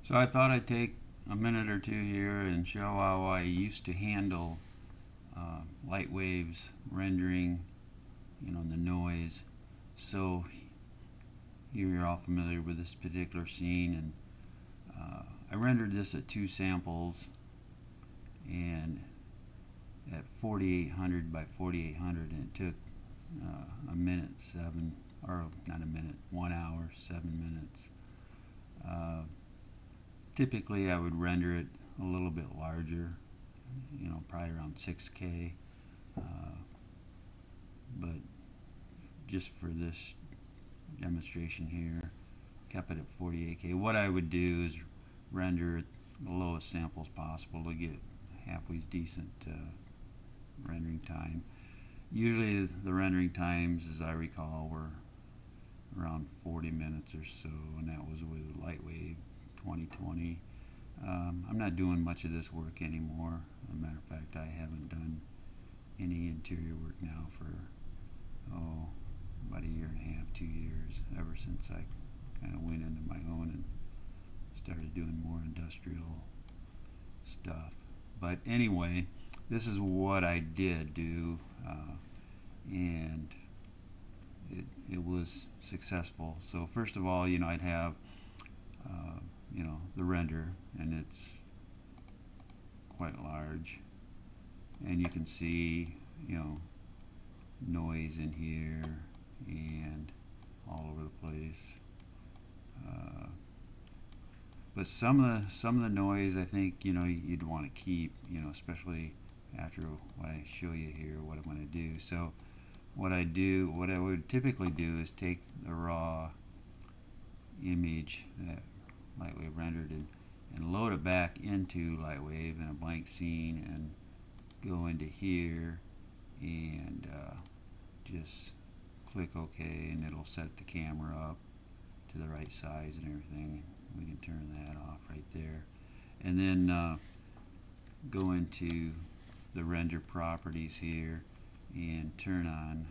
So I thought I'd take a minute or two here and show how I used to handle Lightwave's rendering, the noise. So here you're all familiar with this particular scene, and I rendered this at two samples and at 4800 by 4800, and it took a minute seven, or not a minute, 1 hour 7 minutes. Uh, Typically, I would render it a little bit larger, probably around 6K. Uh, but just for this demonstration here, kept it at 48K. What I would do is render it the lowest samples possible to get halfway decent rendering time. Usually, the rendering times, as I recall, were around 40 minutes or so, and that was with Lightwave 2020. I'm not doing much of this work anymore. As a matter of fact, I haven't done any interior work now for, about a year and a half, 2 years, ever since I kind of went into my own and started doing more industrial stuff. But anyway, this is what I did do, and it was successful. So first of all, I'd have the render, and it's quite large, and you can see noise in here and all over the place. But some of the noise, I think you'd want to keep, especially after what I show you here, what I'm going to do. So what I would typically do is take the raw image that Lightwave rendered and load it back into Lightwave in a blank scene, and go into here and just click OK, and it'll set the camera up to the right size and everything. We can turn that off right there, and then go into the render properties here and turn on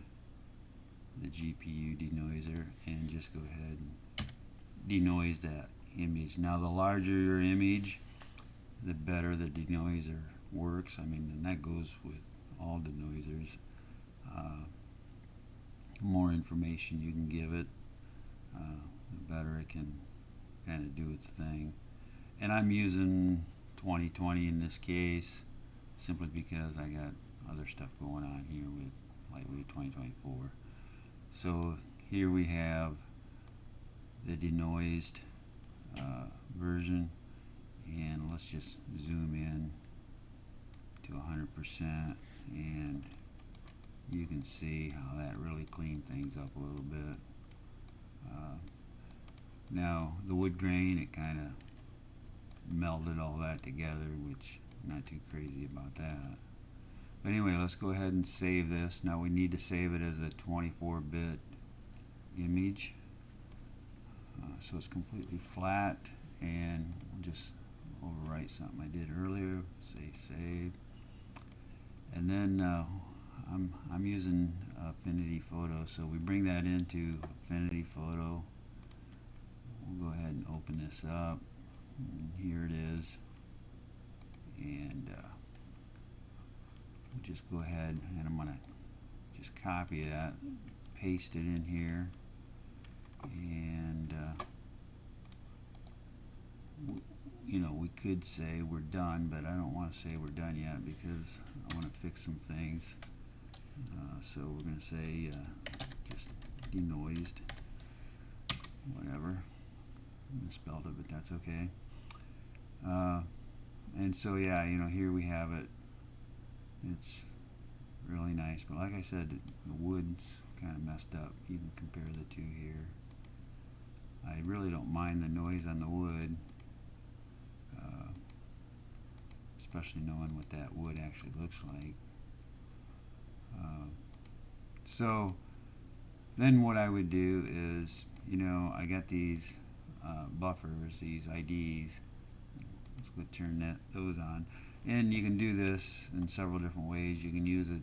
the GPU denoiser, and just go ahead and denoise that image. Now, the larger your image, the better the denoiser works. I mean, and that goes with all denoisers. The more information you can give it, the better it can kind of do its thing. And I'm using 2020 in this case, simply because I got other stuff going on here with Lightwave 2024. So here we have the denoised version, and let's just zoom in to 100%, and you can see how that really cleaned things up a little bit. Now the wood grain, it kind of melded all that together, which I'm not too crazy about that. But anyway, let's go ahead and save this. Now we need to save it as a 24-bit image, so it's completely flat, and we'll just overwrite something I did earlier. Say save, and then I'm using Affinity Photo, so we bring that into Affinity Photo. We'll go ahead and open this up, and here it is, and we'll just go ahead and I'm going to just copy that, paste it in here, and we could say we're done, but I don't want to say we're done yet because I want to fix some things. So we're going to say just denoised, whatever, misspelled it, but that's okay. And so yeah, here we have it. It's really nice, but like I said, the wood's kind of messed up. You can compare the two here. I really don't mind the noise on the wood, especially knowing what that wood actually looks like. So then what I would do is, I got these buffers, these IDs. Let's go turn those on. And you can do this in several different ways. You can use it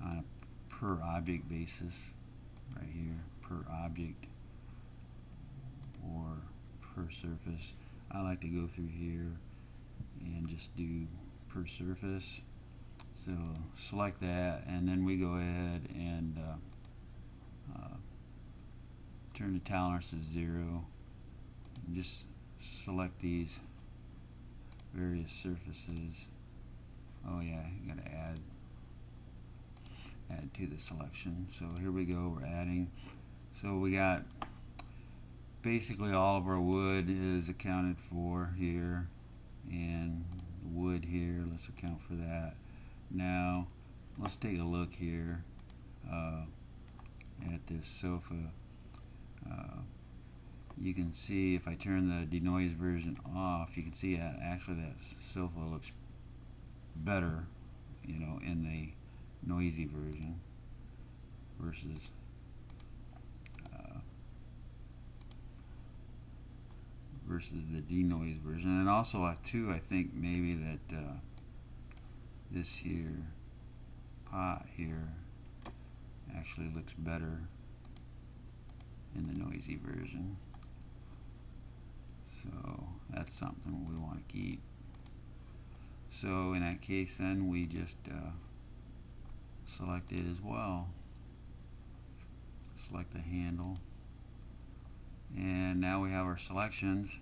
on a per object basis, right here, per object, or per surface. I like to go through here and just do per surface. So select that, and then we go ahead and turn the tolerance to 0. And just select these various surfaces. Oh yeah, you gotta add to the selection. So here we go, we're adding. So we got basically all of our wood is accounted for here, and the wood here, let's account for that. Now let's take a look here at this sofa. You can see if I turn the denoise version off, you can see that actually that sofa looks better, you know, in the noisy version versus the denoise version. And also too, I think maybe that this here pot here actually looks better in the noisy version. So that's something we want to keep. So in that case, then we just select it as well. Select the handle, and now we have our selections.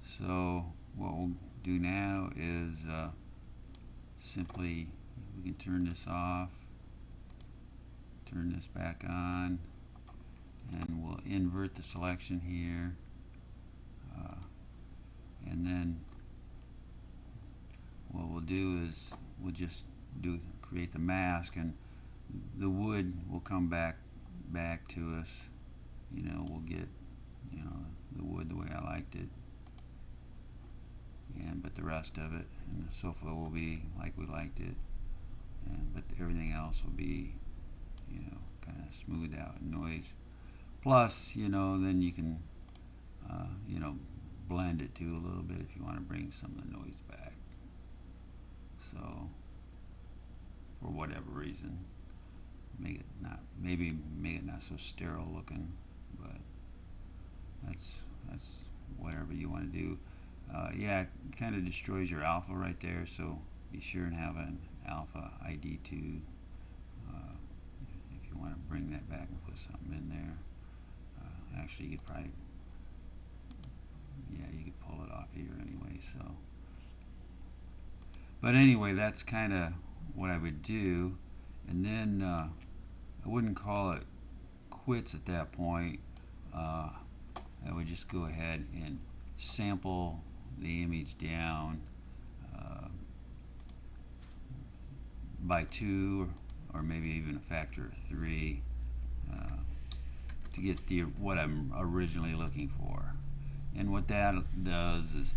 So what we'll do now is simply we can turn this off, turn this back on, and we'll invert the selection here, and then what we'll do is we'll just create the mask, and the wood will come back to us. You know, we'll get, you know, the wood the way I liked it, but the rest of it, and the sofa will be like we liked it, but everything else will be, you know, kind of smoothed out noise. Plus, you know, then you can you know, blend it too a little bit if you want to bring some of the noise back. So for whatever reason, make it not so sterile looking, but that's whatever you want to do. Yeah, it kind of destroys your alpha right there, so be sure and have an alpha ID too if you want to bring that back and put something in there. Actually, you could probably, yeah, you could pull it off here anyway. So, but anyway, that's kind of what I would do, and then I wouldn't call it quits at that point. I would just go ahead and sample the image down by 2 or maybe even a factor of 3 to get what I'm originally looking for. And what that does is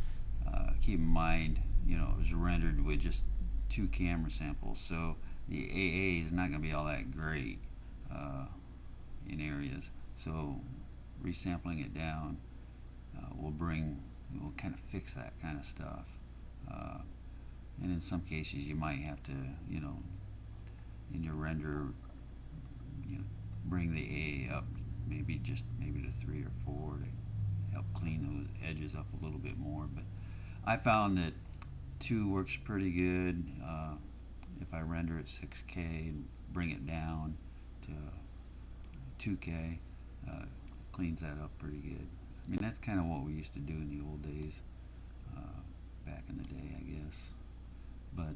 keep in mind, you know, it was rendered with just 2 camera samples, so the AA is not going to be all that great in areas. So resampling it down will kind of fix that kind of stuff. And in some cases, you might have to, you know, in your render, you know, bring the AA up, maybe to 3 or 4 to help clean those edges up a little bit more. But I found that 2 works pretty good. If I render at 6K and bring it down to 2K, cleans that up pretty good. I mean, that's kind of what we used to do in the old days, back in the day, I guess. But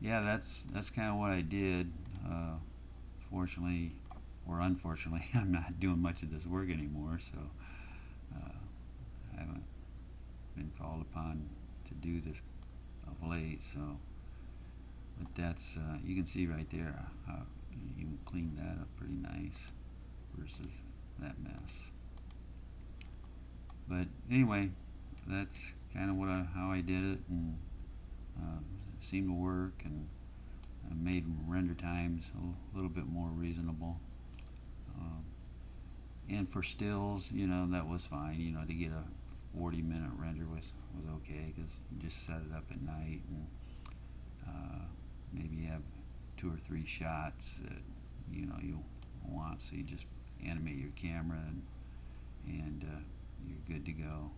yeah, that's kind of what I did. Fortunately or unfortunately, I'm not doing much of this work anymore, so I haven't been called upon to do this of late. So, but that's you can see right there how you can clean that up pretty nice versus that mess. But anyway, that's kind of how I did it, and it seemed to work, and made render times a little bit more reasonable. And for stills, you know, that was fine. You know, to get a 40-minute render was okay, because you just set it up at night, and maybe you have 2 or 3 shots that you know you want, so you just animate your camera and good to go.